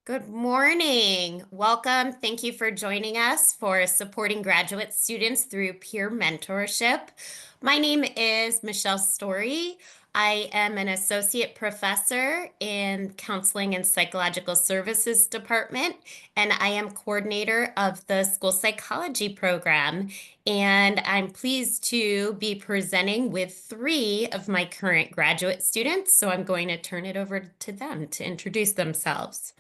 Good morning. Welcome. Thank you for joining us for supporting graduate students through peer mentorship. My name is Michelle Storie. I am an associate professor in counseling and psychological services department, and I am coordinator of the school psychology program. And I'm pleased to be presenting with three of my current graduate students. So I'm going to turn it over to them to introduce themselves.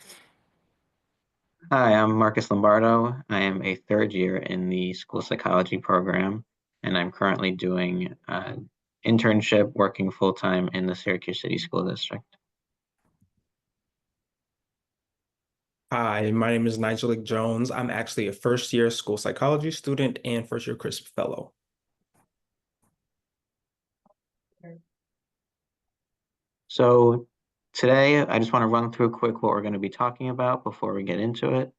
Hi, I'm Marcus Lombardo. I am a third year in the school psychology program, and I'm currently doing an internship working full-time in the Syracuse City School District. Hi, my name is Nygeleke Jones. I'm actually a first year school psychology student and first year CRISP fellow. So today, I just want to run through quick what we're going to be talking about before we get into it.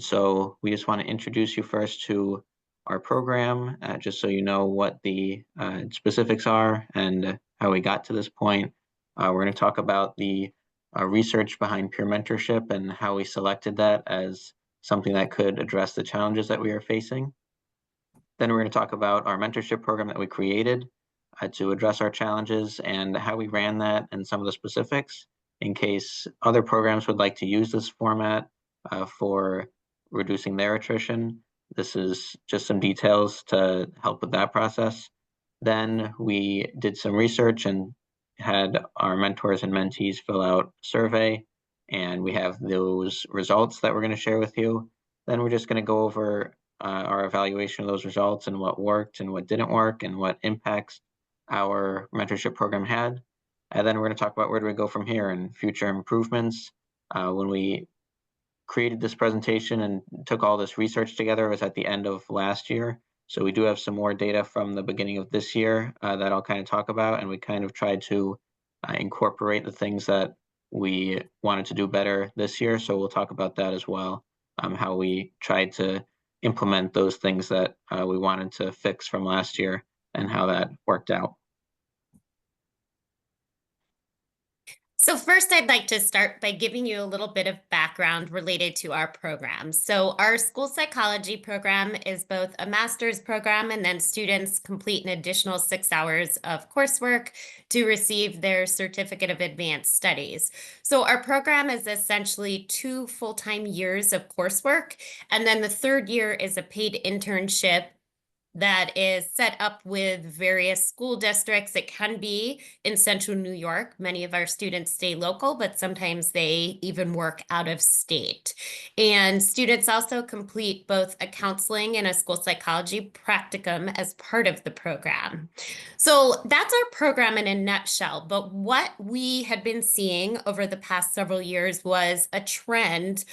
So we just want to introduce you first to our program, just so you know what the specifics are and how we got to this point. We're going to talk about the research behind peer mentorship and how we selected that as something that could address the challenges that we are facing. Then we're going to talk about our mentorship program that we created to address our challenges and how we ran that and some of the specifics in case other programs would like to use this format for reducing their attrition. This is just some details to help with that process. Then we did some research and had our mentors and mentees fill out a survey, and we have those results that we're going to share with you. Then we're just going to go over our evaluation of those results and what worked and what didn't work and what impacts our mentorship program had. And then we're going to talk about where do we go from here and future improvements. When we created this presentation and took all this research together, it was at the end of last year. So we do have some more data from the beginning of this year that I'll kind of talk about. And we kind of tried to incorporate the things that we wanted to do better this year. So we'll talk about that as well, how we tried to implement those things that we wanted to fix from last year and how that worked out. So first, I'd like to start by giving you a little bit of background related to our program. So our school psychology program is both a master's program, and then students complete an additional 6 hours of coursework to receive their certificate of advanced studies. So our program is essentially 2 full-time years of coursework, and then the third year is a paid internship that is set up with various school districts. It can be in central New York. Many of our students stay local, but sometimes they even work out of state. And students also complete both a counseling and a school psychology practicum as part of the program. So that's our program in a nutshell. But what we had been seeing over the past several years was a trend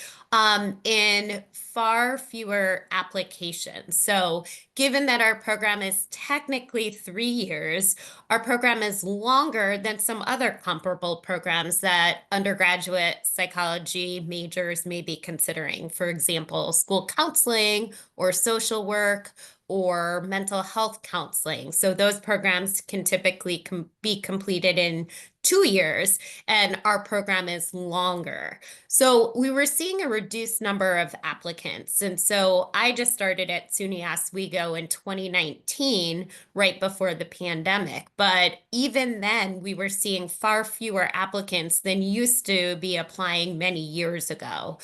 in far fewer applications. So given that our program is technically 3 years, our program is longer than some other comparable programs that undergraduate psychology majors may be considering. For example, school counseling or social work or mental health counseling. So those programs can typically be completed in 2 years, and our program is longer. So we were seeing a reduced number of applicants. And so I just started at SUNY Oswego in 2019, right before the pandemic. But even then, we were seeing far fewer applicants than used to be applying many years ago,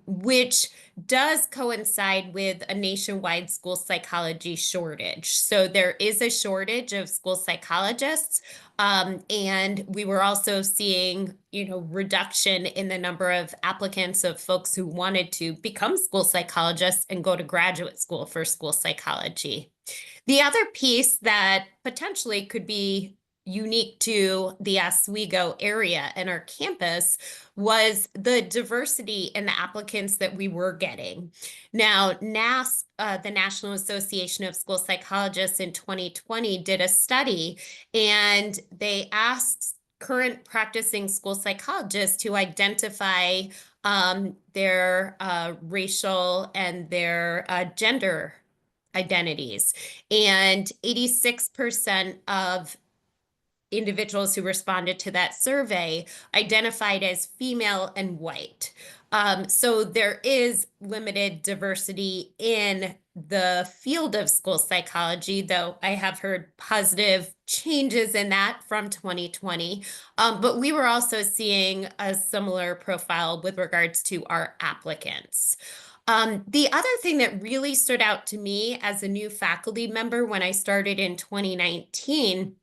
which does coincide with a nationwide school psychology shortage. So there is a shortage of school psychologists. And we were also seeing, reduction in the number of applicants of folks who wanted to become school psychologists and go to graduate school for school psychology. The other piece that potentially could be unique to the Oswego area and our campus was the diversity in the applicants that we were getting. Now, NASP, the National Association of School Psychologists in 2020 did a study, and they asked current practicing school psychologists to identify their racial and their gender identities. And 86% of individuals who responded to that survey identified as female and white. So there is limited diversity in the field of school psychology, though I have heard positive changes in that from 2020. But we were also seeing a similar profile with regards to our applicants. The other thing that really stood out to me as a new faculty member when I started in 2019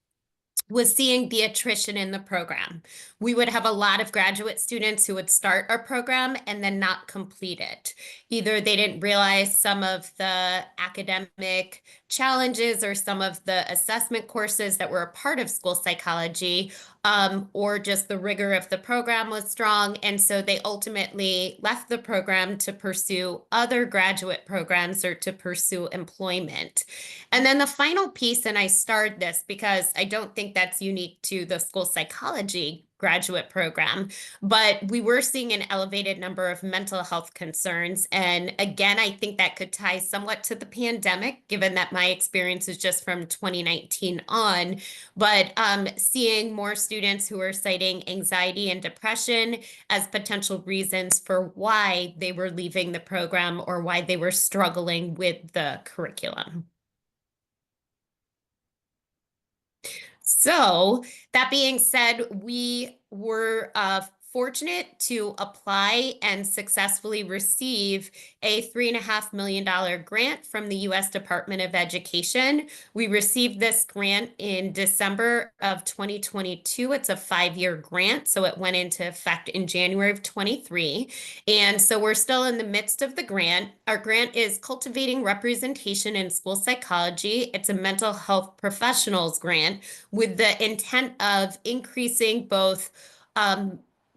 was seeing the attrition in the program. We would have a lot of graduate students who would start our program and then not complete it. Either they didn't realize some of the academic challenges or some of the assessment courses that were a part of school psychology, or just the rigor of the program was strong. And so they ultimately left the program to pursue other graduate programs or to pursue employment. And then the final piece, and I starred this because I don't think that's unique to the school psychology graduate program, but we were seeing an elevated number of mental health concerns. And again, I think that could tie somewhat to the pandemic, given that my experience is just from 2019 on. But seeing more students who are citing anxiety and depression as potential reasons for why they were leaving the program or why they were struggling with the curriculum. So that being said, we were fortunate to apply and successfully receive a $3.5 million grant from the U.S. Department of Education. We received this grant in December of 2022. It's a 5-year grant, so it went into effect in January of 23. And so we're still in the midst of the grant. Our grant is Cultivating Representation in School Psychology. It's a mental health professionals grant with the intent of increasing both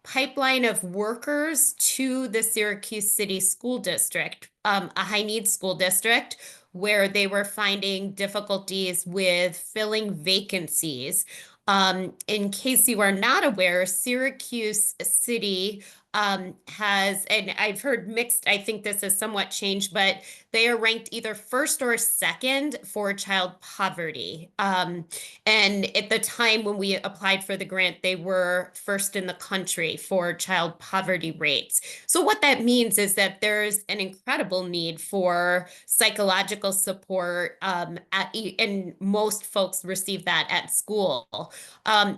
pipeline of workers to the Syracuse City School District, a high needs school district where they were finding difficulties with filling vacancies. In case you are not aware, Syracuse City has, and I've heard mixed, I think this has somewhat changed, but they are ranked either first or second for child poverty. And at the time when we applied for the grant, they were first in the country for child poverty rates. So what that means is that there's an incredible need for psychological support, and most folks receive that at school.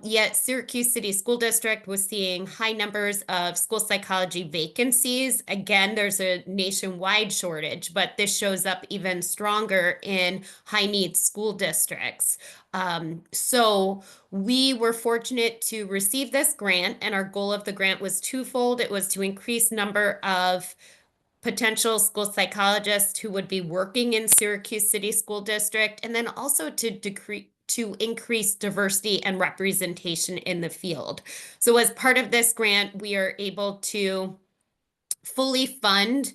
Yet Syracuse City School District was seeing high numbers of school psychology vacancies. Again, there's a nationwide shortage, but this shows up even stronger in high needs school districts. So we were fortunate to receive this grant, and our goal of the grant was twofold. It was to increase number of potential school psychologists who would be working in Syracuse City School District, and then also to increase diversity and representation in the field. So as part of this grant, we are able to fully fund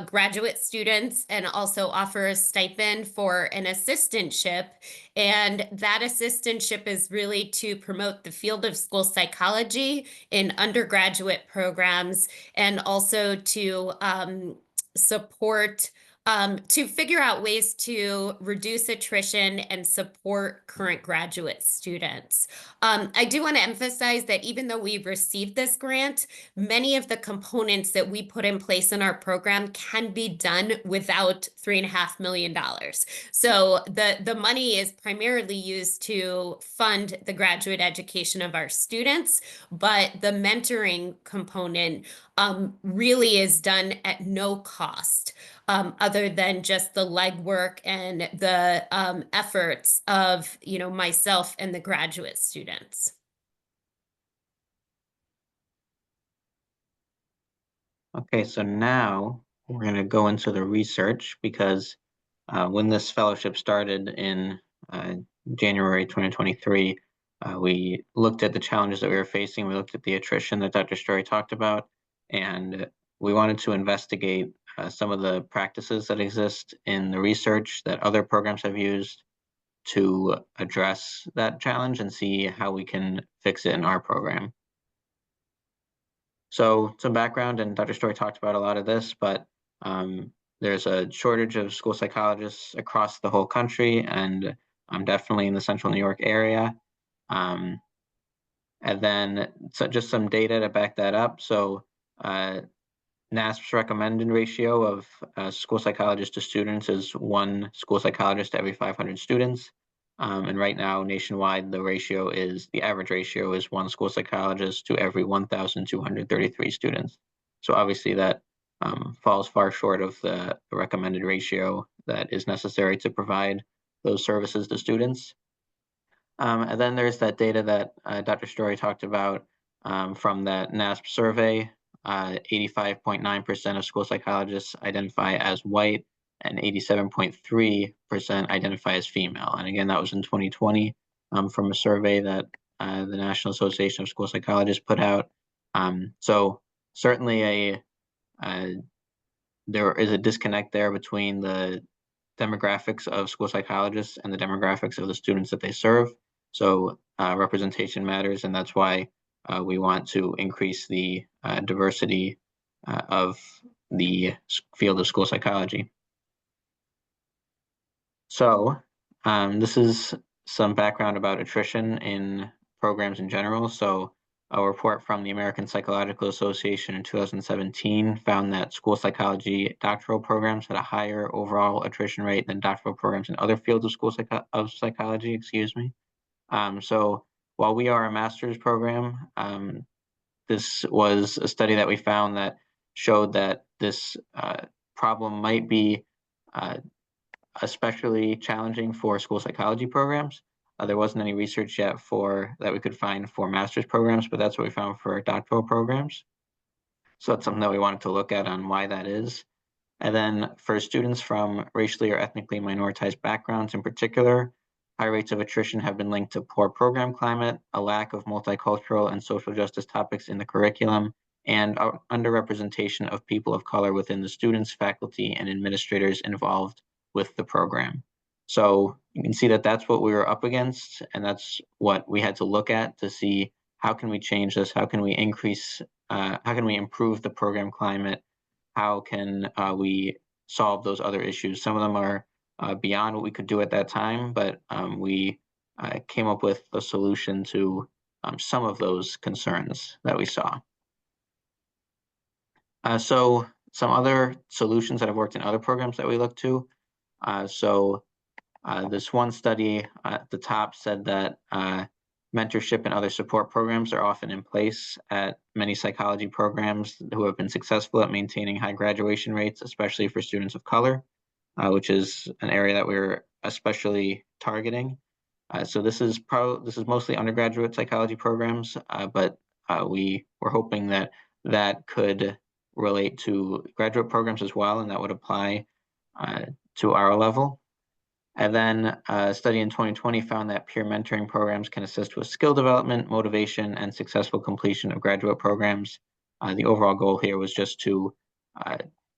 graduate students and also offer a stipend for an assistantship. And that assistantship is really to promote the field of school psychology in undergraduate programs and also to support to figure out ways to reduce attrition and support current graduate students. I do want to emphasize that even though we received this grant, many of the components that we put in place in our program can be done without $3.5 million. So the money is primarily used to fund the graduate education of our students, but the mentoring component really is done at no cost. Other than just the legwork and the efforts of, myself and the graduate students. Okay, so now we're going to go into the research because when this fellowship started in January 2023, we looked at the challenges that we were facing. We looked at the attrition that Dr. Storie talked about, and we wanted to investigate some of the practices that exist in the research that other programs have used to address that challenge and see how we can fix it in our program. So some background, and Dr. Storie talked about a lot of this, but there's a shortage of school psychologists across the whole country, and definitely in the central New York area. And then just some data to back that up. So NASP's recommended ratio of school psychologists to students is 1 school psychologist to every 500 students. And right now, nationwide, the average ratio is 1 school psychologist to every 1,233 students. So obviously that falls far short of the recommended ratio that is necessary to provide those services to students. And then there's that data that Dr. Storie talked about from that NASP survey. 85.9% of school psychologists identify as white and 87.3% identify as female. And again, that was in 2020 from a survey that the National Association of School Psychologists put out. So certainly there is a disconnect there between the demographics of school psychologists and the demographics of the students that they serve. So representation matters, and that's why we want to increase the diversity of the field of school psychology. So this is some background about attrition in programs in general. So a report from the American Psychological Association in 2017 found that school psychology doctoral programs had a higher overall attrition rate than doctoral programs in other fields of psychology, excuse me. So while we are a master's program, this was a study that we found that showed that this problem might be especially challenging for school psychology programs. There wasn't any research yet that we could find for master's programs, but that's what we found for doctoral programs. So that's something that we wanted to look at on why that is. And then for students from racially or ethnically minoritized backgrounds in particular, high rates of attrition have been linked to poor program climate, a lack of multicultural and social justice topics in the curriculum, and underrepresentation of people of color within the students, faculty, and administrators involved with the program. So you can see that that's what we were up against, and that's what we had to look at to see how can we change this, how can we improve the program climate, how can we solve those other issues. Some of them are beyond what we could do at that time, but we came up with a solution to some of those concerns that we saw. So some other solutions that have worked in other programs that we looked to. This one study at the top said that mentorship and other support programs are often in place at many psychology programs who have been successful at maintaining high graduation rates, especially for students of color, which is an area that we're especially targeting. So this is mostly undergraduate psychology programs, but we were hoping that that could relate to graduate programs as well, and that would apply to our level. And then a study in 2020 found that peer mentoring programs can assist with skill development, motivation, and successful completion of graduate programs. The overall goal here was just to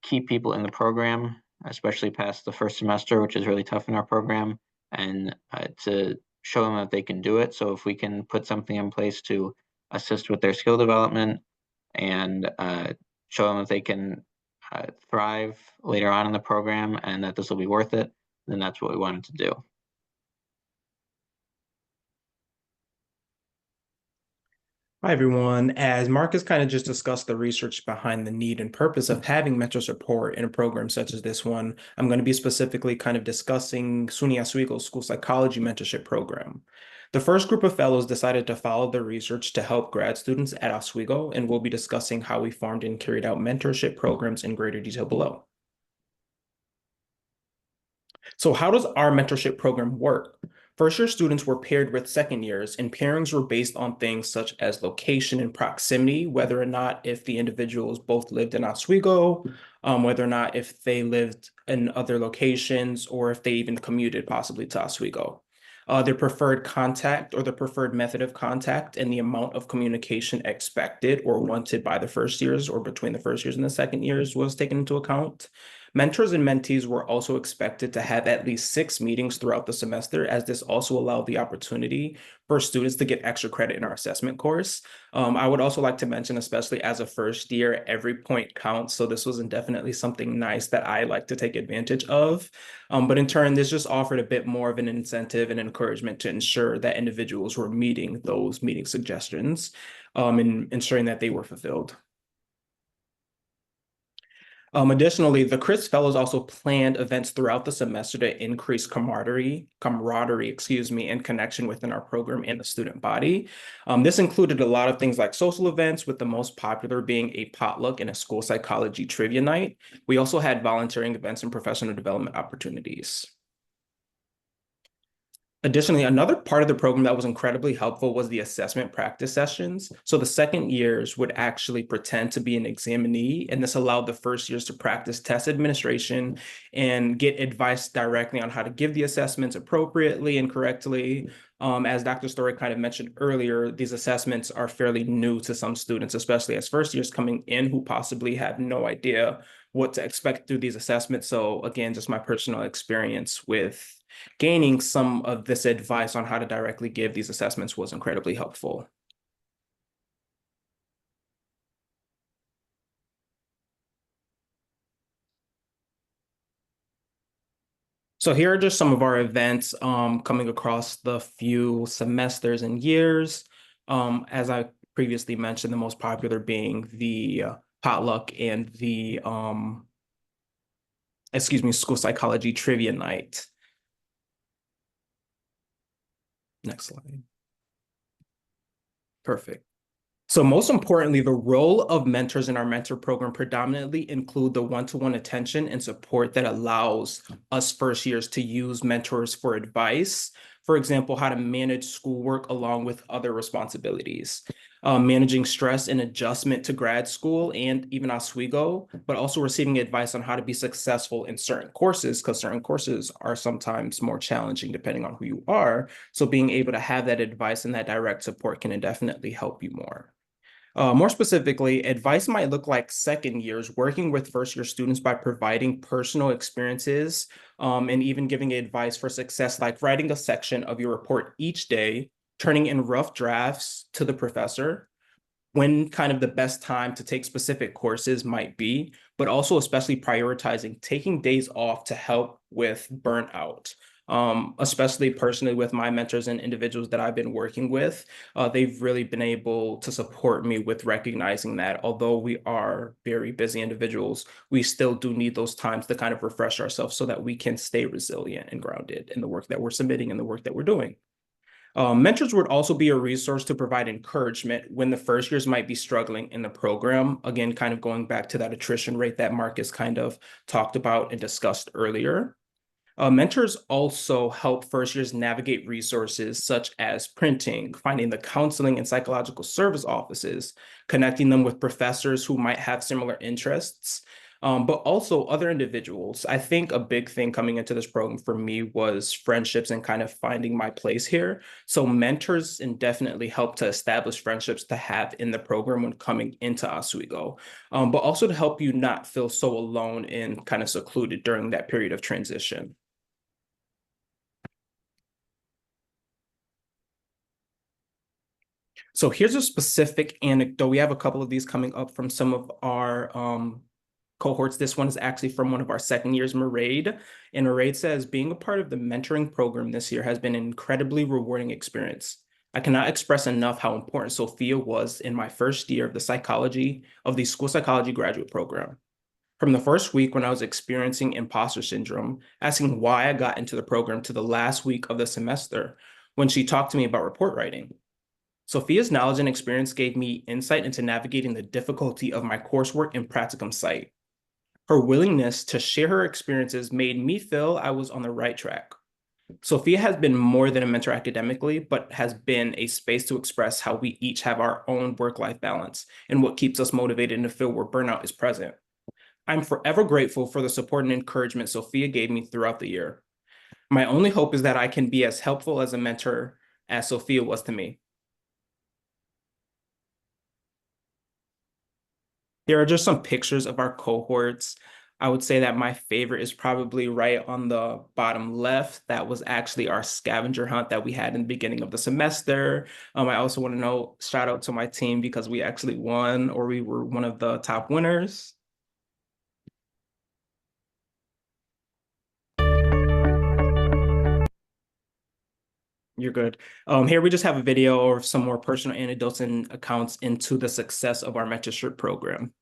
keep people in the program, especially past the first semester, which is really tough in our program, and to show them that they can do it. So if we can put something in place to assist with their skill development and show them that they can thrive later on in the program and that this will be worth it, then that's what we wanted to do. Hi, everyone. As Marcus kind of just discussed the research behind the need and purpose of having mentor support in a program such as this one, I'm going to be specifically kind of discussing SUNY Oswego's school psychology mentorship program. The first group of fellows decided to follow the research to help grad students at Oswego, and we'll be discussing how we formed and carried out mentorship programs in greater detail below. So how does our mentorship program work? First-year students were paired with second years, and pairings were based on things such as location and proximity, whether or not if the individuals both lived in Oswego, whether or not if they lived in other locations, or if they even commuted possibly to Oswego. Their preferred contact or the preferred method of contact and the amount of communication expected or wanted by the first years or between the first years and the second years was taken into account. Mentors and mentees were also expected to have at least 6 meetings throughout the semester, as this also allowed the opportunity for students to get extra credit in our assessment course. I would also like to mention, especially as a first year, every point counts. So this was definitely something nice that I like to take advantage of. But in turn, this just offered a bit more of an incentive and encouragement to ensure that individuals were meeting those meeting suggestions, and ensuring that they were fulfilled. Additionally, the Chris Fellows also planned events throughout the semester to increase camaraderie, and connection within our program and the student body. This included a lot of things like social events, with the most popular being a potluck and a school psychology trivia night. We also had volunteering events and professional development opportunities. Additionally, another part of the program that was incredibly helpful was the assessment practice sessions. So the second years would actually pretend to be an examinee, and this allowed the first years to practice test administration and get advice directly on how to give the assessments appropriately and correctly. As Dr. Storie kind of mentioned earlier, these assessments are fairly new to some students, especially as first years coming in who possibly have no idea what to expect through these assessments. So again, just my personal experience with gaining some of this advice on how to directly give these assessments was incredibly helpful. So here are just some of our events coming across the few semesters and years. As I previously mentioned, the most popular being the potluck and the school psychology trivia night. Next slide. Perfect. So most importantly, the role of mentors in our mentor program predominantly include the one-to-one attention and support that allows us first years to use mentors for advice. For example, how to manage schoolwork along with other responsibilities, managing stress and adjustment to grad school and even Oswego, but also receiving advice on how to be successful in certain courses, because certain courses are sometimes more challenging depending on who you are. So being able to have that advice and that direct support can definitely help you more. More specifically, advice might look like second years working with first year students by providing personal experiences, and even giving advice for success, like writing a section of your report each day, turning in rough drafts to the professor, when kind of the best time to take specific courses might be, but also especially prioritizing taking days off to help with burnout. Especially personally with my mentors and individuals that I've been working with, they've really been able to support me with recognizing that although we are very busy individuals, we still do need those times to kind of refresh ourselves so that we can stay resilient and grounded in the work that we're submitting and the work that we're doing. Mentors would also be a resource to provide encouragement when the first years might be struggling in the program. Again, kind of going back to that attrition rate that Marcus kind of talked about and discussed earlier. Mentors also help first years navigate resources such as printing, finding the counseling and psychological service offices, connecting them with professors who might have similar interests, but also other individuals. I think a big thing coming into this program for me was friendships and kind of finding my place here. So mentors definitely help to establish friendships to have in the program when coming into Oswego, but also to help you not feel so alone and kind of secluded during that period of transition. So here's a specific anecdote. We have a couple of these coming up from some of our cohorts. This one is actually from one of our second years, Mairead. And Mairead says, being a part of the mentoring program this year has been an incredibly rewarding experience. I cannot express enough how important Sophia was in my first year of the school psychology graduate program. From the first week when I was experiencing imposter syndrome, asking why I got into the program, to the last week of the semester when she talked to me about report writing. Sophia's knowledge and experience gave me insight into navigating the difficulty of my coursework and practicum site. Her willingness to share her experiences made me feel I was on the right track. Sophia has been more than a mentor academically, but has been a space to express how we each have our own work-life balance and what keeps us motivated in a field where burnout is present. I'm forever grateful for the support and encouragement Sophia gave me throughout the year. My only hope is that I can be as helpful as a mentor as Sophia was to me. Here are just some pictures of our cohorts. I would say that my favorite is probably right on the bottom left. That was actually our scavenger hunt that we had in the beginning of the semester. I also want to know, shout out to my team because we actually won, or we were one of the top winners. You're good. Here we just have a video or some more personal anecdotes and accounts into the success of our mentorship program.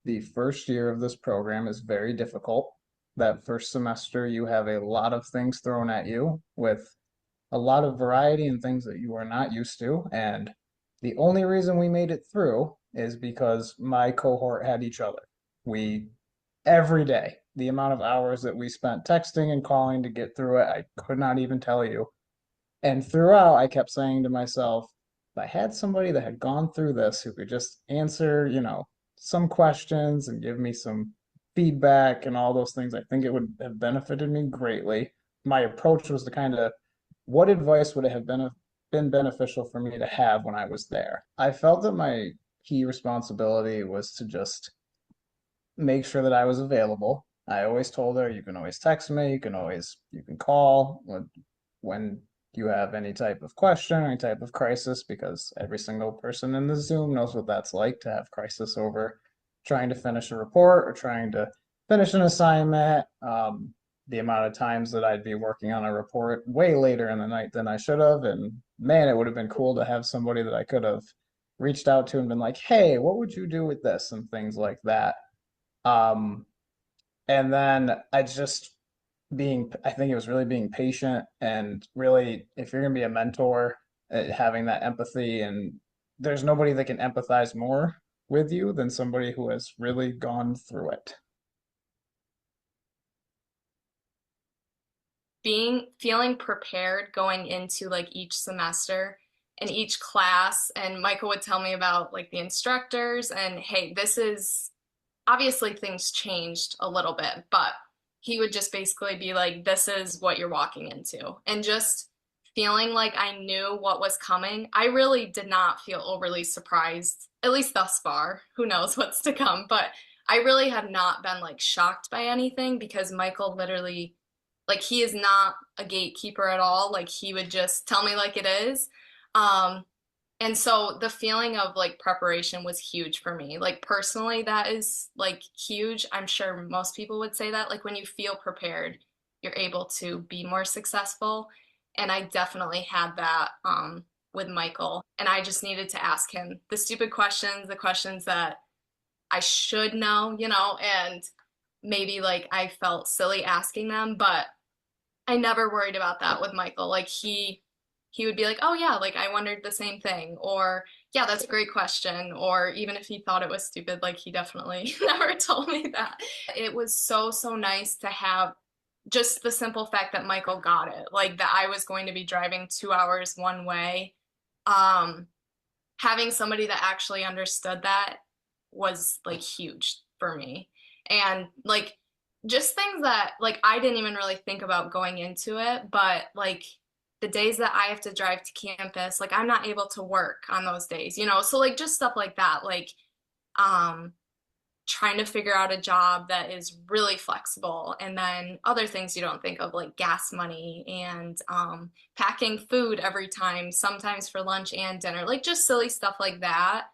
The first year of this program is very difficult. That first semester, you have a lot of things thrown at you with a lot of variety and things that you are not used to. And the only reason we made it through is because my cohort had each other. We, every day, the amount of hours that we spent texting and calling to get through it, I could not even tell you. And throughout, I kept saying to myself, if I had somebody that had gone through this who could just answer, some questions and give me some feedback and all those things, I think it would have benefited me greatly. My approach was to kind of, what advice would it have been beneficial for me to have when I was there? I felt that my key responsibility was to just make sure that I was available. I always told her, you can always text me, you can call when you have any type of question, any type of crisis, because every single person in the Zoom knows what that's like to have crisis over trying to finish a report or trying to finish an assignment. The amount of times that I'd be working on a report way later in the night than I should have. And man, it would have been cool to have somebody that I could have reached out to and been like, hey, what would you do with this? And things like that. Um, and then I think it was really being patient and really, if you're going to be a mentor, having that empathy. And there's nobody that can empathize more with you than somebody who has really gone through it. Feeling prepared going into like each semester and each class, and Michael would tell me about like the instructors, and hey, this is obviously things changed a little bit, but he would just basically be like, this is what you're walking into. And just feeling like I knew what was coming. I really did not feel overly surprised, at least thus far. Who knows what's to come, but I really have not been like shocked by anything because Michael literally, like, he is not a gatekeeper at all. Like, he would just tell me like it is. Um, and so the feeling of like preparation was huge for me. Like personally, that is like huge. I'm sure most people would say that. Like when you feel prepared, you're able to be more successful. And I definitely had that with Michael. And I just needed to ask him the stupid questions, the questions that I should know, and maybe like I felt silly asking them, but I never worried about that with Michael. Like he would be like, "Oh yeah, like I wondered the same thing," or "Yeah, that's a great question," or even if he thought it was stupid, like he definitely never told me that. It was so nice to have just the simple fact that Michael got it, like that I was going to be driving 2 hours one way. Um, Having somebody that actually understood that was like huge for me. And like just things that like I didn't even really think about going into it, but like the days that I have to drive to campus, like I'm not able to work on those days, So like just stuff like that, like um trying to figure out a job that is really flexible, and then other things you don't think of like gas money and packing food every time, sometimes for lunch and dinner, like just silly stuff like that.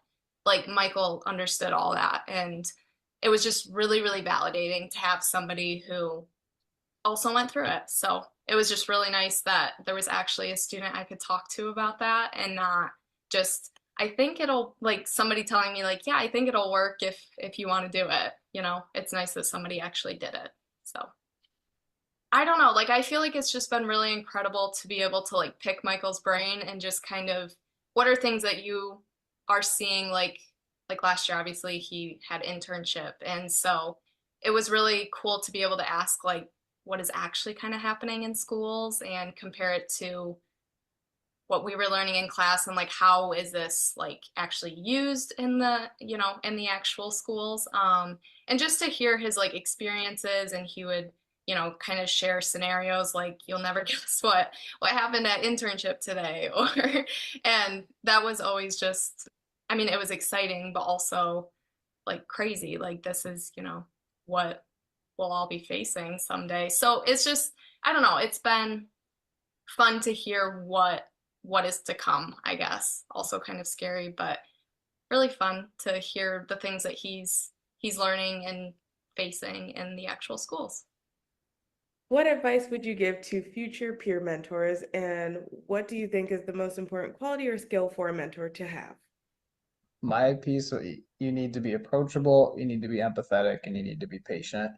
Like Michael understood all that, and it was just really validating to have somebody who also went through it. So it was just really nice that there was actually a student I could talk to about that, and not just, I think it'll, like somebody telling me like, yeah, I think it'll work if you want to do it. It's nice that somebody actually did it. So I don't know, like I feel like it's just been really incredible to be able to like pick Michael's brain and just kind of what are things that you are seeing, like last year obviously he had internship, and so it was really cool to be able to ask like what is actually kind of happening in schools and compare it to what we were learning in class, and like how is this like actually used in the actual schools, and just to hear his like experiences. And he would you know, kind of share scenarios like you'll never guess what happened at internship today or and that was always just, I mean, it was exciting but also like crazy. Like this is, you know, what we'll all be facing someday. So it's just, I don't know, it's been fun to hear what is to come, I guess. Also kind of scary, but really fun to hear the things that he's learning and facing in the actual schools. What advice would you give to future peer mentors, and what do you think is the most important quality or skill for a mentor to have? My piece, you need to be approachable, you need to be empathetic, and you need to be patient.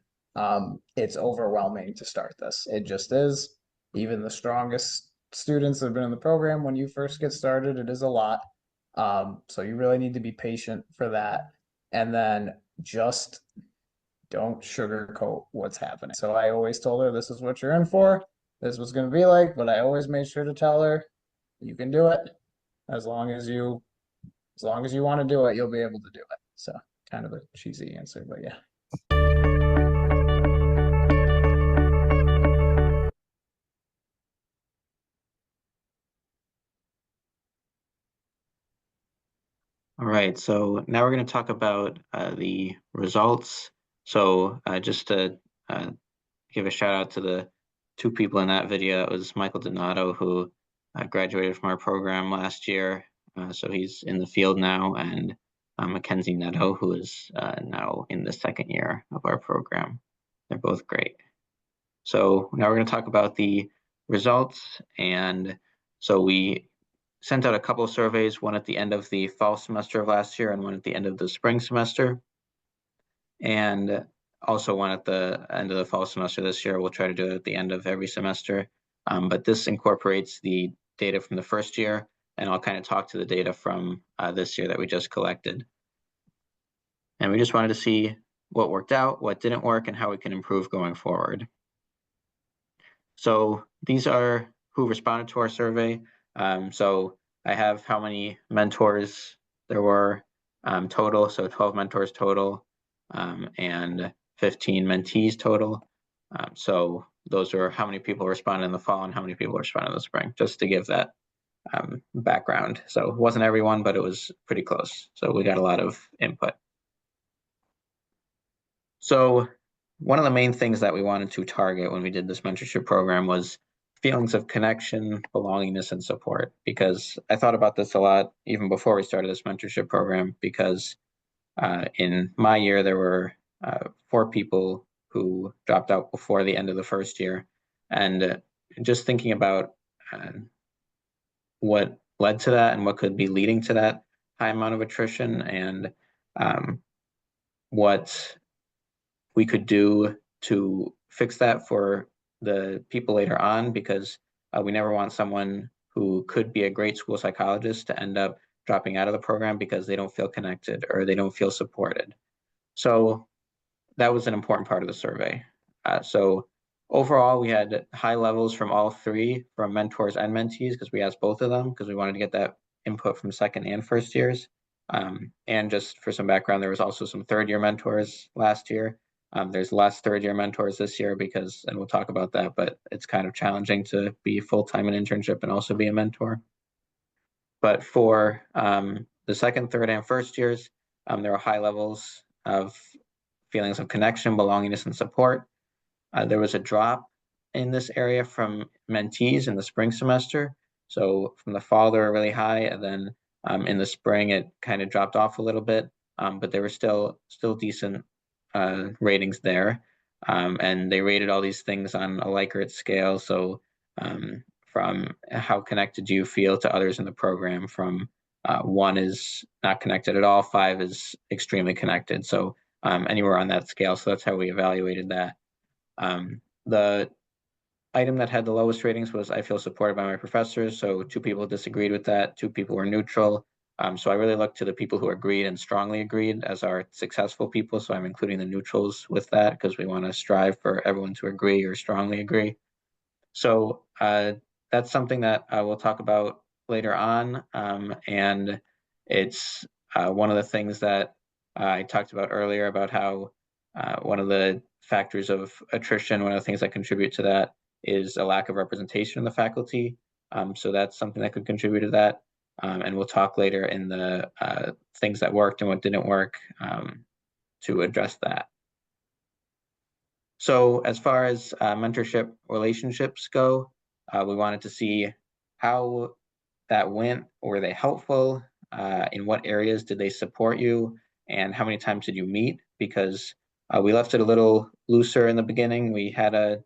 It's overwhelming to start this. It just is. Even the strongest students that have been in the program, when you first get started, it is a lot. So you really need to be patient for that. And then just don't sugarcoat what's happening. So I always told her this is what you're in for. This was going to be like, but I always made sure to tell her you can do it as long as you want to do it, you'll be able to do it. So kind of a cheesy answer, but yeah. All right, so now we're going to talk about the results. So just to give a shout out to the two people in that video. It was Michael Donato, who graduated from our program last year. So he's in the field now, and Mackenzie Netto, who is now in the second year of our program. They're both great. So now we're going to talk about the results. And so we sent out a couple of surveys, one at the end of the fall semester of last year and one at the end of the spring semester. And also one at the end of the fall semester this year. We'll try to do it at the end of every semester. But this incorporates the data from the first year, and I'll kind of talk to the data from this year that we just collected. And we just wanted to see what worked out, what didn't work, and how we can improve going forward. So these are who responded to our survey. So I have how many mentors there were total, so 12 mentors total, and 15 mentees total. So those are how many people responded in the fall and how many people responded in the spring, just to give that background. So it wasn't everyone, but it was pretty close. So we got a lot of input. So one of the main things that we wanted to target when we did this mentorship program was feelings of connection, belongingness, and support, because I thought about this a lot even before we started this mentorship program, because in my year, there were 4 people who dropped out before the end of the first year. And just thinking about what led to that and what could be leading to that high amount of attrition, and what we could do to fix that for the people later on, because we never want someone who could be a great school psychologist to end up dropping out of the program because they don't feel connected or they don't feel supported. So that was an important part of the survey. So overall, we had high levels from all 3, from mentors and mentees, because we asked both of them because we wanted to get that input from second and first years. And just for some background, there was also some third-year mentors last year. There's less third-year mentors this year because, and we'll talk about that, but it's kind of challenging to be full-time in internship and also be a mentor. But for the second, third, and first years, there were high levels of feelings of connection, belongingness, and support. There was a drop in this area from mentees in the spring semester. So from the fall, they were really high, and then in the spring, it kind of dropped off a little bit, but there were still decent ratings there. And they rated all these things on a Likert scale. So from how connected do you feel to others in the program, from 1 is not connected at all, 5 is extremely connected. So anywhere on that scale. So that's how we evaluated that. The item that had the lowest ratings was I feel supported by my professors. So 2 people disagreed with that. 2 people were neutral. So I really looked to the people who agreed and strongly agreed as our successful people. So I'm including the neutrals with that because we want to strive for everyone to agree or strongly agree. So that's something that we'll talk about later on. And it's one of the things that I talked about earlier about how one of the factors of attrition, one of the things that contribute to that is a lack of representation in the faculty. So that's something that could contribute to that. And we'll talk later in the things that worked and what didn't work to address that. So as far as mentorship relationships go, we wanted to see how that went. Were they helpful? In what areas did they support you? And how many times did you meet? Because we left it a little looser in the beginning. We had a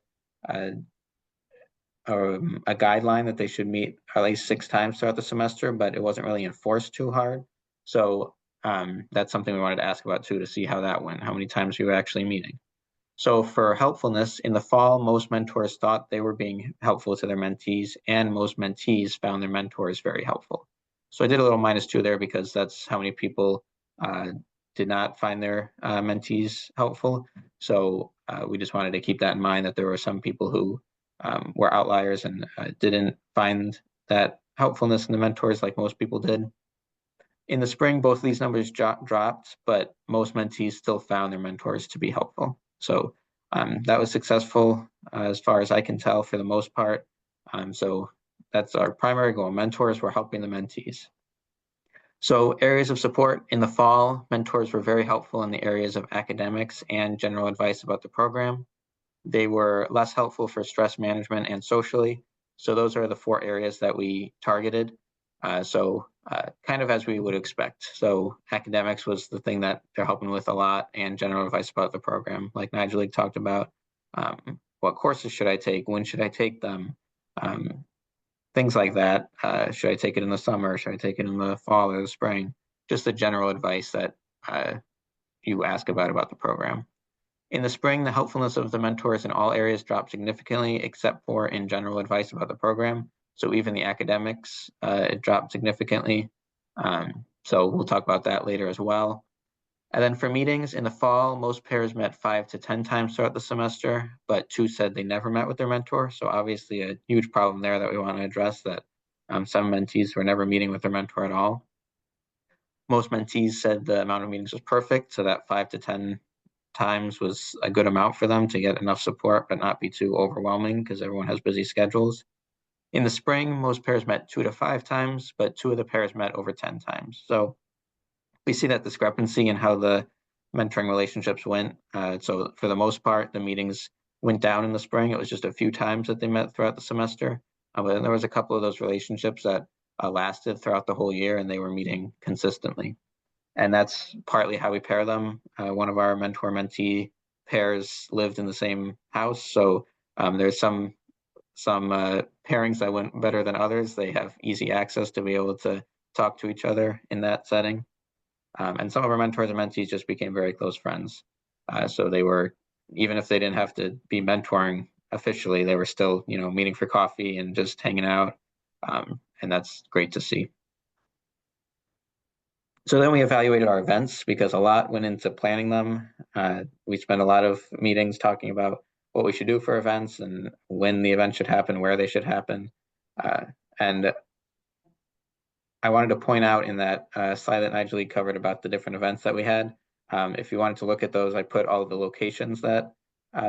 guideline that they should meet at least 6 times throughout the semester, but it wasn't really enforced too hard. So that's something we wanted to ask about too, to see how that went, how many times you were actually meeting. So for helpfulness, in the fall, most mentors thought they were being helpful to their mentees, and most mentees found their mentors very helpful. So I did a little -2 there because that's how many people did not find their mentees helpful. So we just wanted to keep that in mind, that there were some people who were outliers and didn't find that helpfulness in the mentors like most people did. In the spring, both of these numbers dropped, but most mentees still found their mentors to be helpful. So that was successful as far as I can tell for the most part. So that's our primary goal. Mentors were helping the mentees. So areas of support in the fall, mentors were very helpful in the areas of academics and general advice about the program. They were less helpful for stress management and socially. So those are the 4 areas that we targeted. Kind of as we would expect. So academics was the thing that they're helping with a lot, and general advice about the program, like Nygeleke talked about. What courses should I take? When should I take them? Things like that. Should I take it in the summer? Should I take it in the fall or the spring? Just the general advice that you ask about the program. In the spring, the helpfulness of the mentors in all areas dropped significantly, except for in general advice about the program. So even the academics, it dropped significantly. So we'll talk about that later as well. And then for meetings in the fall, most pairs met 5 to 10 times throughout the semester, but 2 said they never met with their mentor. So obviously a huge problem there that we want to address, that some mentees were never meeting with their mentor at all. Most mentees said the amount of meetings was perfect, so that 5 to 10 times was a good amount for them to get enough support, but not be too overwhelming because everyone has busy schedules. In the spring, most pairs met 2 to 5 times, but 2 of the pairs met over 10 times. So we see that discrepancy in how the mentoring relationships went. So for the most part, the meetings went down in the spring. It was just a few times that they met throughout the semester. But then there was a couple of those relationships that lasted throughout the whole year, and they were meeting consistently. And that's partly how we pair them. One of our mentor-mentee pairs lived in the same house. So there's some pairings that went better than others. They have easy access to be able to talk to each other in that setting. And some of our mentors and mentees just became very close friends. So they were, even if they didn't have to be mentoring officially, they were still, meeting for coffee and just hanging out. And that's great to see. So then we evaluated our events, because a lot went into planning them. We spent a lot of meetings talking about what we should do for events and when the event should happen, where they should happen. And I wanted to point out in that slide that Nygeleke covered about the different events that we had. If you wanted to look at those, I put all of the locations that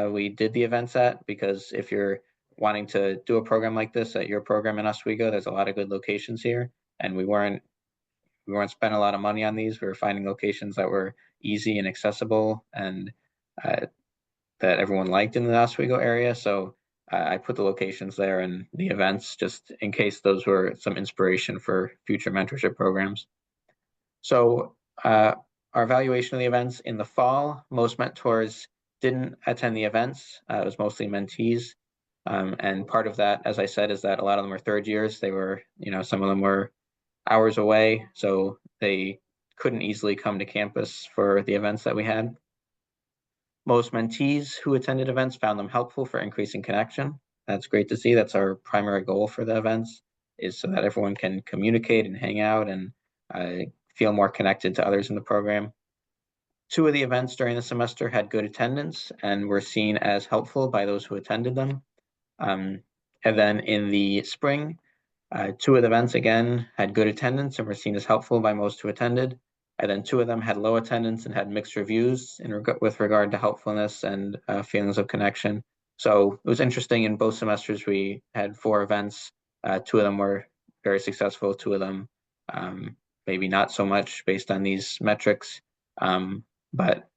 we did the events at, because if you're wanting to do a program like this at your program in Oswego, there's a lot of good locations here, and we weren't spending a lot of money on these. We were finding locations that were easy and accessible, and that everyone liked in the Oswego area. So I put the locations there and the events, just in case those were some inspiration for future mentorship programs. So our evaluation of the events in the fall, most mentors didn't attend the events. It was mostly mentees. And part of that, as I said, is that a lot of them were 3rd years. They were, some of them were hours away, so they couldn't easily come to campus for the events that we had. Most mentees who attended events found them helpful for increasing connection. That's great to see. That's our primary goal for the events, is so that everyone can communicate and hang out and feel more connected to others in the program. 2 of the events during the semester had good attendance and were seen as helpful by those who attended them. And then in the spring, 2 of the events again had good attendance and were seen as helpful by most who attended. and then 2 of them had low attendance and had mixed reviews with regard to helpfulness and feelings of connection. So it was interesting. In both semesters, we had 4 events. 2 of them were very successful. 2 of them maybe not so much based on these metrics. But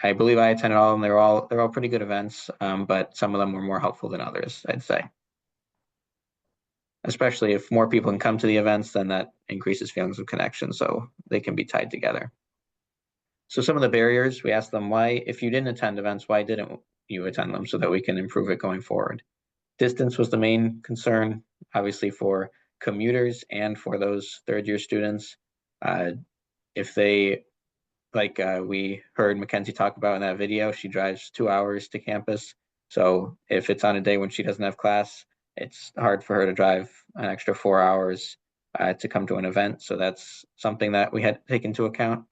I believe I attended all of them. They're all pretty good events, but some of them were more helpful than others, I'd say. Especially if more people can come to the events, then that increases feelings of connection, so they can be tied together. So some of the barriers, we asked them why, if you didn't attend events, why didn't you attend them, so that we can improve it going forward. Distance was the main concern, obviously, for commuters and for those third-year students. If they, like we heard Mackenzie talk about in that video, she drives 2 hours to campus. So if it's on a day when she doesn't have class, it's hard for her to drive an extra 4 hours to come to an event. So that's something that we had to take into account.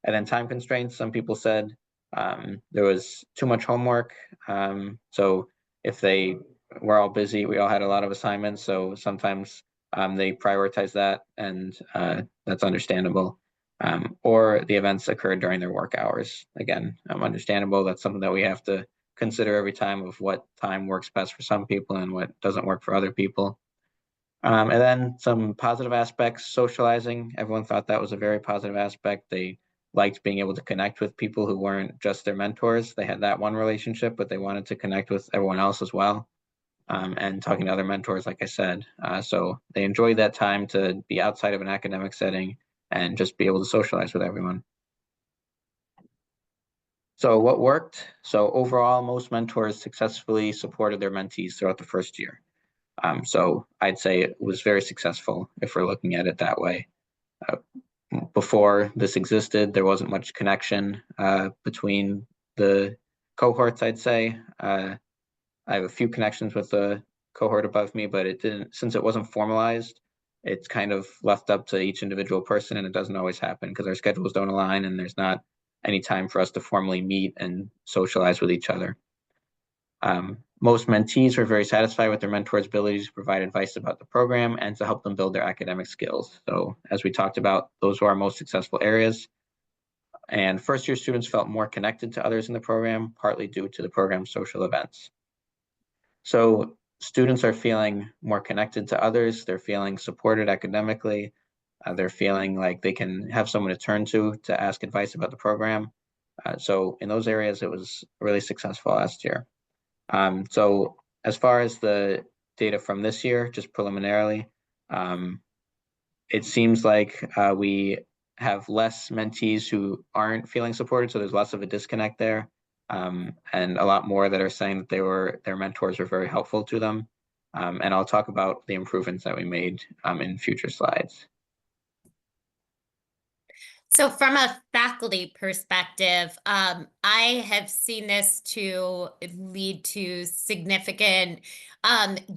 And then time constraints, some people said there was too much homework. So if they were all busy, we all had a lot of assignments. So sometimes they prioritize that, and that's understandable. Or the events occurred during their work hours. Again, understandable. That's something that we have to consider every time, of what time works best for some people and what doesn't work for other people. And then some positive aspects, socializing. Everyone thought that was a very positive aspect. They liked being able to connect with people who weren't just their mentors. They had that one relationship, but they wanted to connect with everyone else as well. And talking to other mentors, like I said. So they enjoyed that time to be outside of an academic setting and just be able to socialize with everyone. So what worked? So overall, most mentors successfully supported their mentees throughout the first year. So I'd say it was very successful if we're looking at it that way. Before this existed, there wasn't much connection between the cohorts, I'd say. I have a few connections with the cohort above me, but it didn't, since it wasn't formalized, it's kind of left up to each individual person, and it doesn't always happen because our schedules don't align and there's not any time for us to formally meet and socialize with each other. Most mentees were very satisfied with their mentors' abilities to provide advice about the program and to help them build their academic skills. So as we talked about, those were our most successful areas. And first-year students felt more connected to others in the program, partly due to the program's social events. So students are feeling more connected to others. They're feeling supported academically. They're feeling like they can have someone to turn to ask advice about the program. So in those areas, it was really successful last year. So as far as the data from this year, just preliminarily, it seems like we have less mentees who aren't feeling supported. So there's less of a disconnect there. And a lot more that are saying that their mentors were very helpful to them. And I'll talk about the improvements that we made in future slides. So from a faculty perspective, I have seen this to lead to significant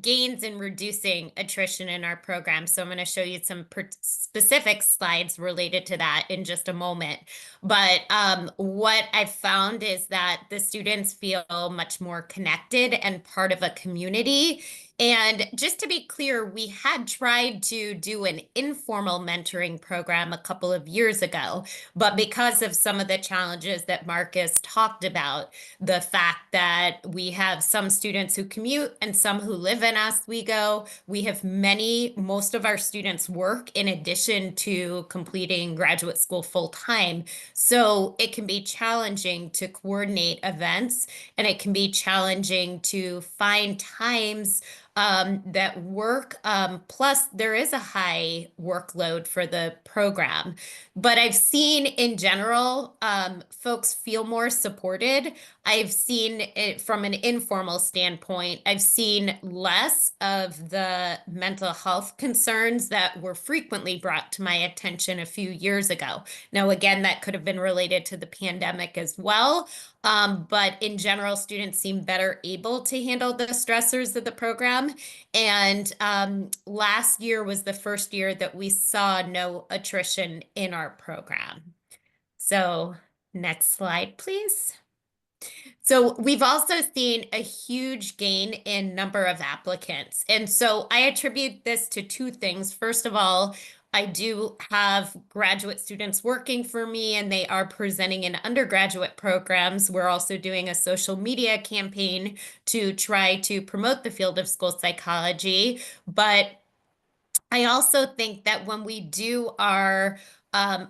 gains in reducing attrition in our program. So I'm going to show you some specific slides related to that in just a moment. But what I've found is that the students feel much more connected and part of a community. And just to be clear, we had tried to do an informal mentoring program a couple of years ago, but because of some of the challenges that Marcus talked about, the fact that we have some students who commute and some who live in Oswego, we have most of our students work in addition to completing graduate school full time. So it can be challenging to coordinate events, and it can be challenging to find times that work. Plus, there is a high workload for the program. But I've seen in general, folks feel more supported. I've seen it from an informal standpoint. I've seen less of the mental health concerns that were frequently brought to my attention a few years ago. Now, again, that could have been related to the pandemic as well. But in general, students seem better able to handle the stressors of the program. And last year was the first year that we saw no attrition in our program. So next slide, please. So we've also seen a huge gain in number of applicants. And so I attribute this to two things. First of all, I do have graduate students working for me, and they are presenting in undergraduate programs. We're also doing a social media campaign to try to promote the field of school psychology. But I also think that when we do our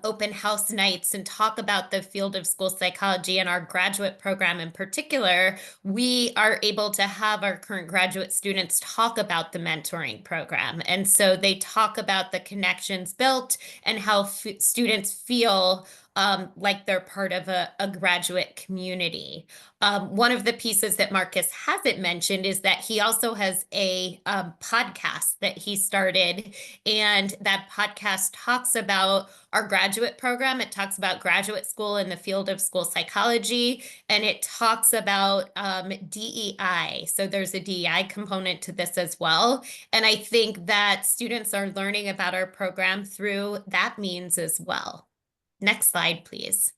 open house nights and talk about the field of school psychology and our graduate program in particular, we are able to have our current graduate students talk about the mentoring program. And so they talk about the connections built and how students feel like they're part of a graduate community. One of the pieces that Marcus hasn't mentioned is that he also has a podcast that he started, and that podcast talks about our graduate program. It talks about graduate school in the field of school psychology, and it talks about DEI. So there's a DEI component to this as well. And I think that students are learning about our program through that means as well. Next slide, please.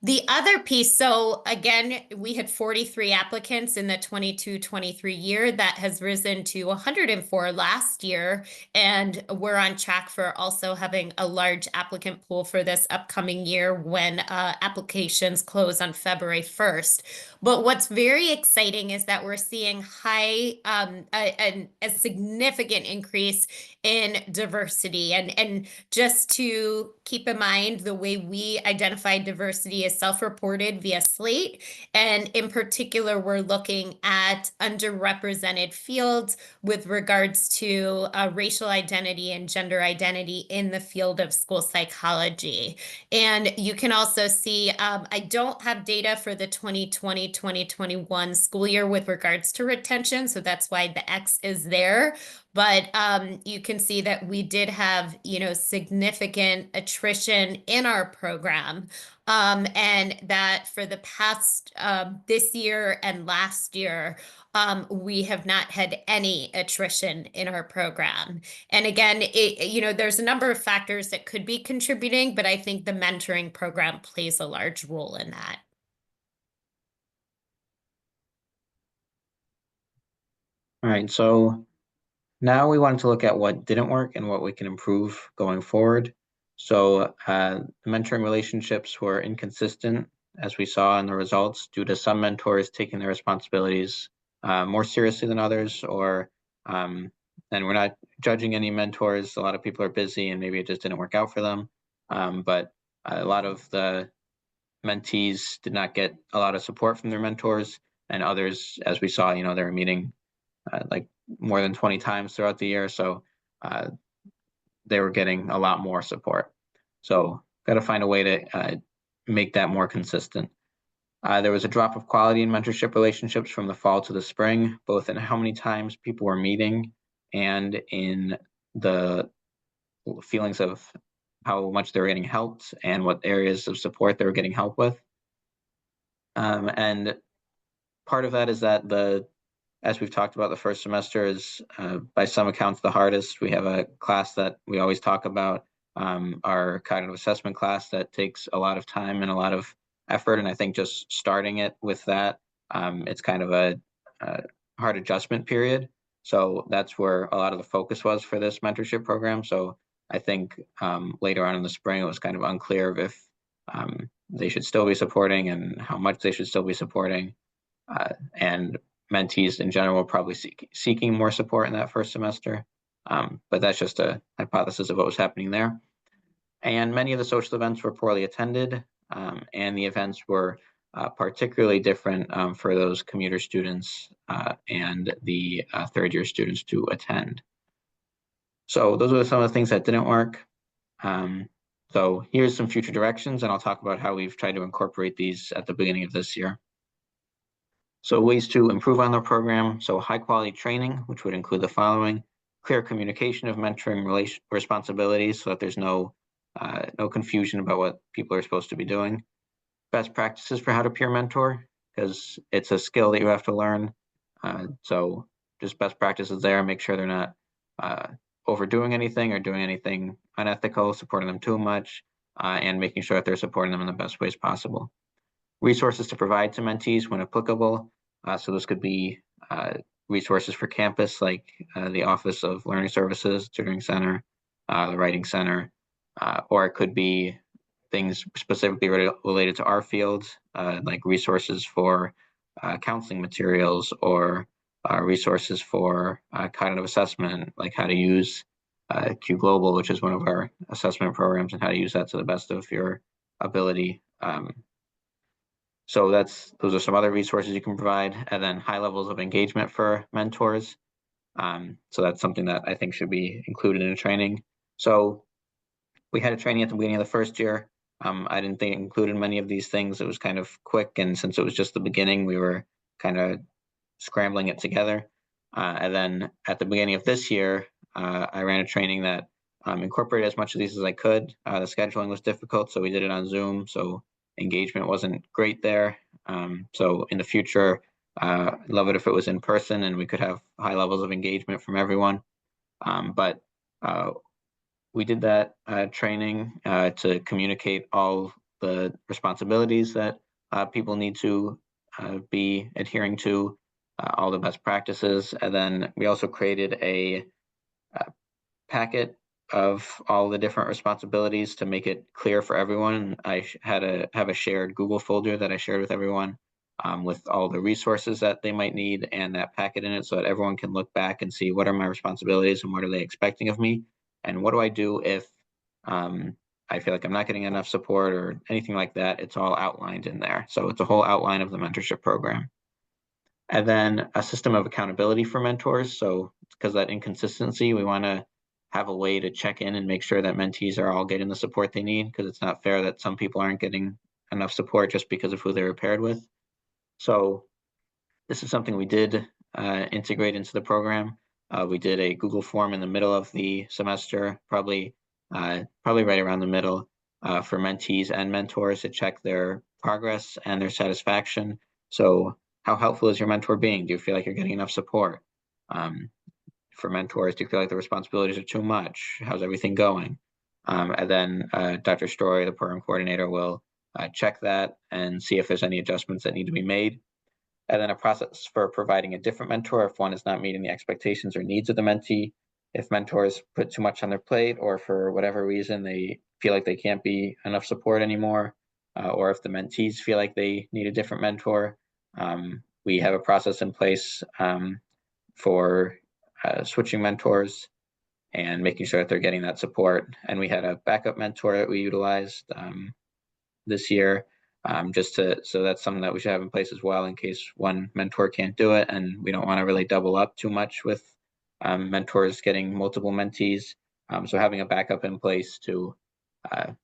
The other piece, so again, we had 43 applicants in the 22-23 year. That has risen to 104 last year, and we're on track for also having a large applicant pool for this upcoming year when applications close on February 1st. But what's very exciting is that we're seeing a significant increase in diversity. And just to keep in mind, the way we identify diversity is self-reported via Slate. And in particular, we're looking at underrepresented fields with regards to racial identity and gender identity in the field of school psychology. And you can also see, I don't have data for the 2020-2021 school year with regards to retention, so that's why the X is there. But you can see that we did have, significant attrition in our program. And that for the past this year and last year, we have not had any attrition in our program. And again, there's a number of factors that could be contributing, but I think the mentoring program plays a large role in that. All right, so now we wanted to look at what didn't work and what we can improve going forward. So the mentoring relationships were inconsistent, as we saw in the results, due to some mentors taking their responsibilities more seriously than others, and we're not judging any mentors. A lot of people are busy and maybe it just didn't work out for them. But a lot of the mentees did not get a lot of support from their mentors, and others, as we saw, they were meeting like more than 20 times throughout the year. So they were getting a lot more support. So got to find a way to make that more consistent. There was a drop of quality in mentorship relationships from the fall to the spring, both in how many times people were meeting and in the feelings of how much they were getting helped and what areas of support they were getting help with. And part of that is that as we've talked about, the first semester is by some accounts the hardest. We have a class that we always talk about, our cognitive assessment class, that takes a lot of time and a lot of effort. And I think just starting it with that, it's kind of a hard adjustment period. So that's where a lot of the focus was for this mentorship program. So I think later on in the spring, it was kind of unclear if they should still be supporting and how much they should still be supporting. And mentees in general will probably seeking more support in that first semester. But that's just a hypothesis of what was happening there. And many of the social events were poorly attended, and the events were particularly different for those commuter students and the third year students to attend. So those are some of the things that didn't work. So here's some future directions, and I'll talk about how we've tried to incorporate these at the beginning of this year. So ways to improve on the program. So high quality training, which would include the following: clear communication of mentoring responsibilities so that there's no confusion about what people are supposed to be doing. Best practices for how to peer mentor, because it's a skill that you have to learn. So just best practices there. Make sure they're not overdoing anything or doing anything unethical, supporting them too much, and making sure that they're supporting them in the best ways possible. Resources to provide to mentees when applicable. So this could be resources for campus, like the Office of Learning Services, Tutoring Center, the Writing Center, or it could be things specifically related to our fields, like resources for counseling materials, or resources for cognitive assessment, like how to use Q Global, which is one of our assessment programs, and how to use that to the best of your ability. So those are some other resources you can provide, and then high levels of engagement for mentors. So that's something that I think should be included in a training. So we had a training at the beginning of the first year. I didn't think it included many of these things. It was kind of quick, and since it was just the beginning, we were kind of scrambling it together. And then at the beginning of this year, I ran a training that incorporated as much of these as I could. The scheduling was difficult, so we did it on Zoom, so engagement wasn't great there. So in the future, I'd love it if it was in person and we could have high levels of engagement from everyone. But we did that training to communicate all the responsibilities that people need to be adhering to, all the best practices. And then we also created a packet of all the different responsibilities to make it clear for everyone. I had have a shared Google folder that I shared with everyone, with all the resources that they might need and that packet in it, so that everyone can look back and see what are my responsibilities and what are they expecting of me, and what do I do if I feel like I'm not getting enough support or anything like that. It's all outlined in there. So it's a whole outline of the mentorship program. And then a system of accountability for mentors. So because that inconsistency, we want to have a way to check in and make sure that mentees are all getting the support they need, because it's not fair that some people aren't getting enough support just because of who they were paired with. So this is something we did integrate into the program. We did a Google form in the middle of the semester, probably right around the middle, for mentees and mentors to check their progress and their satisfaction. So how helpful is your mentor being? Do you feel like you're getting enough support? For mentors, do you feel like the responsibilities are too much? How's everything going? And then Dr. Storie, the program coordinator, will check that and see if there's any adjustments that need to be made. And then a process for providing a different mentor if one is not meeting the expectations or needs of the mentee. If mentors put too much on their plate, or for whatever reason they feel like they can't be enough support anymore, or if the mentees feel like they need a different mentor, we have a process in place for switching mentors and making sure that they're getting that support. And we had a backup mentor that we utilized this year, so that's something that we should have in place as well, in case one mentor can't do it, and we don't want to really double up too much with mentors getting multiple mentees. So having a backup in place to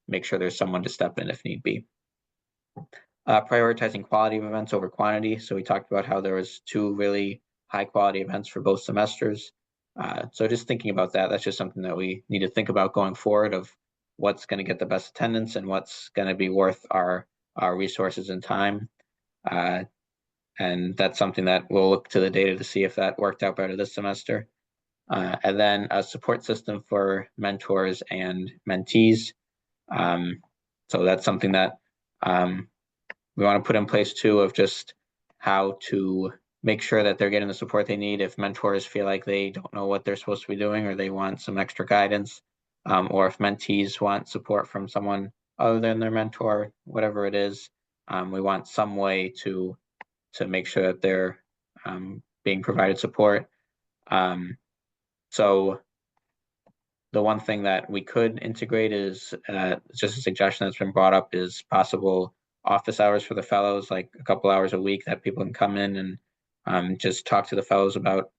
make sure there's someone to step in if need be. Prioritizing quality of events over quantity. So we talked about how there was 2 really high quality events for both semesters. So just thinking about that, that's just something that we need to think about going forward, of what's going to get the best attendance and what's going to be worth our resources and time. And that's something that we'll look to the data to see if that worked out better this semester. And then a support system for mentors and mentees. So that's something that we want to put in place too, of just how to make sure that they're getting the support they need if mentors feel like they don't know what they're supposed to be doing, or they want some extra guidance, or if mentees want support from someone other than their mentor, whatever it is. We want some way to make sure that they're being provided support. So the one thing that we could integrate is just a suggestion that's been brought up, is possible office hours for the fellows, like a couple hours a week that people can come in and just talk to the fellows about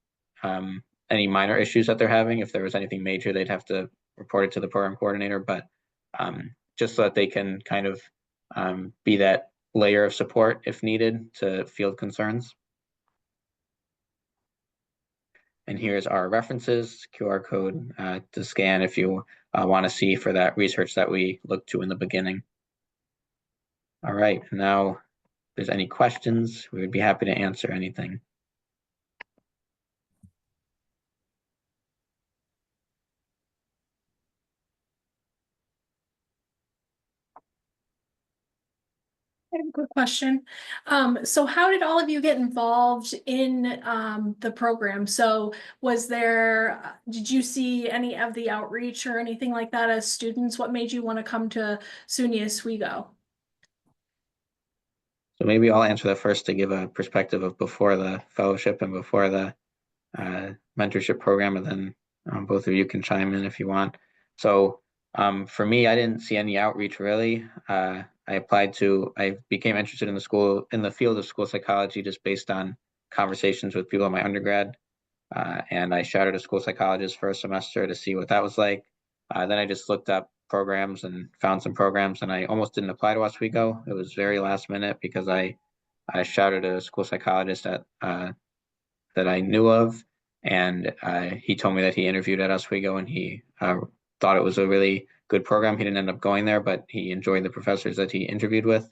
any minor issues that they're having. If there was anything major, they'd have to report it to the program coordinator, but just so that they can kind of be that layer of support if needed to field concerns. And here's our references, QR code to scan if you want to see for that research that we looked to in the beginning. All right, now if there's any questions, we would be happy to answer anything. I have a quick question. So how did all of you get involved in the program? So was there, did you see any of the outreach or anything like that as students? What made you want to come to SUNY Oswego? So maybe I'll answer that first to give a perspective of before the fellowship and before the mentorship program, and then both of you can chime in if you want. So for me, I didn't see any outreach really. I became interested in the field of school psychology just based on conversations with people in my undergrad. And I shadowed a school psychologist for a semester to see what that was like. Then I just looked up programs and found some programs, and I almost didn't apply to Oswego. It was very last minute because I shadowed a school psychologist that I knew of, and he told me that he interviewed at Oswego and he thought it was a really good program. He didn't end up going there, but he enjoyed the professors that he interviewed with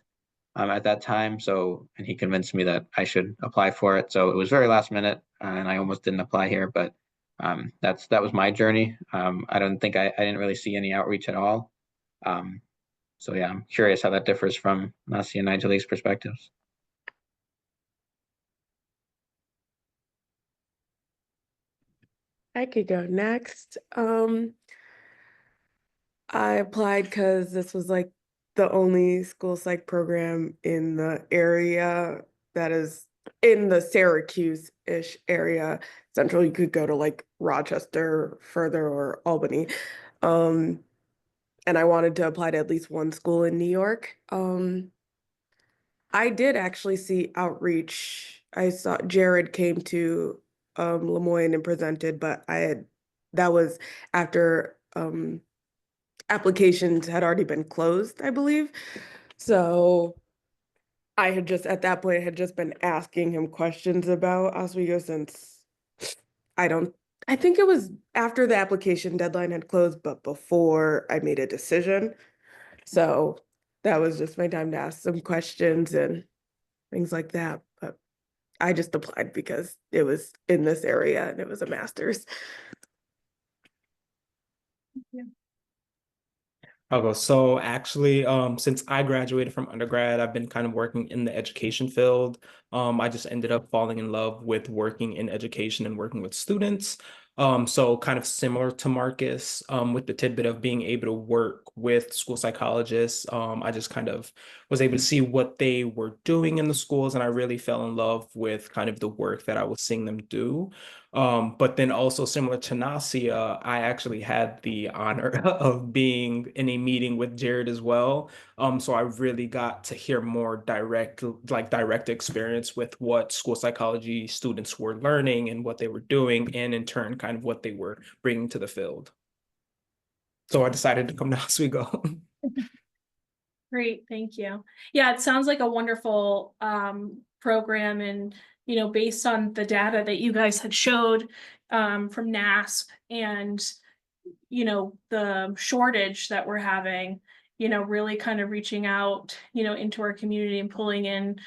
at that time. So, and he convinced me that I should apply for it. So it was very last minute, and I almost didn't apply here, but that was my journey. I don't think I didn't really see any outreach at all. So yeah, I'm curious how that differs from Nocyia and Nygeleke's perspectives. I could go next. I applied because this was like the only school psych program in the area that is in the Syracuse-ish area. Central, you could go to like Rochester further or Albany. And I wanted to apply to at least one school in New York. I did actually see outreach. I saw Jared came to Lemoyne and presented, but that was after applications had already been closed, I believe. So I had just at that point had just been asking him questions about Oswego since I think it was after the application deadline had closed, but before I made a decision. So that was just my time to ask some questions and things like that. But I just applied because it was in this area and it was a master's. Yeah. I'll go. So actually, since I graduated from undergrad, I've been kind of working in the education field. I just ended up falling in love with working in education and working with students. So kind of similar to Marcus, with the tidbit of being able to work with school psychologists. I just kind of was able to see what they were doing in the schools, and I really fell in love with kind of the work that I was seeing them do. But then also similar to Nocyia, I actually had the honor of being in a meeting with Jared as well. So I really got to hear more direct experience with what school psychology students were learning and what they were doing, and in turn, kind of what they were bringing to the field. So I decided to come to Oswego. Great, thank you. Yeah, it sounds like a wonderful program, and based on the data that you guys had showed from NASP and the shortage that we're having, really kind of reaching out into our community and pulling in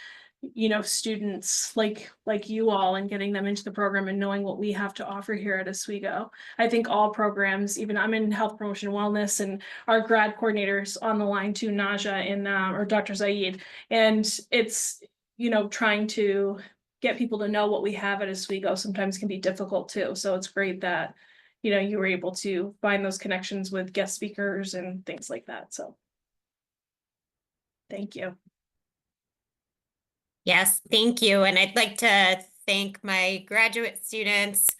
students like you all and getting them into the program and knowing what we have to offer here at Oswego. I think all programs, even I'm in health promotion and wellness, and our grad coordinators on the line too, Naja and or Dr. Zaid, and it's trying to get people to know what we have at Oswego sometimes can be difficult too. So it's great that you were able to find those connections with guest speakers and things like that. So thank you. Yes, thank you. And I'd like to thank my graduate students,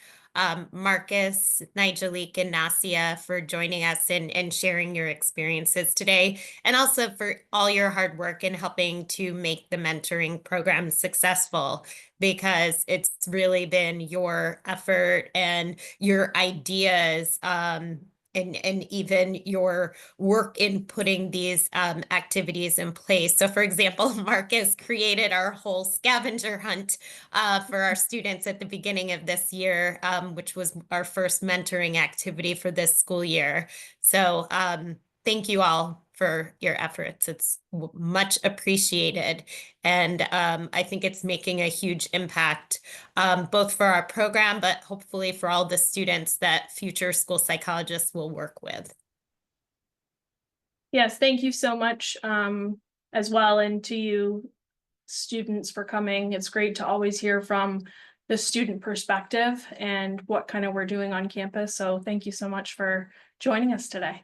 Marcus, Nygeleke, and Nocyia for joining us and sharing your experiences today, and also for all your hard work in helping to make the mentoring program successful, because it's really been your effort and your ideas, and even your work in putting these activities in place. So for example, Marcus created our whole scavenger hunt for our students at the beginning of this year, which was our first mentoring activity for this school year. So thank you all for your efforts. It's much appreciated. And I think it's making a huge impact, both for our program, but hopefully for all the students that future school psychologists will work with. Yes, thank you so much as well, and to you students for coming. It's great to always hear from the student perspective and what kind of we're doing on campus. So thank you so much for joining us today.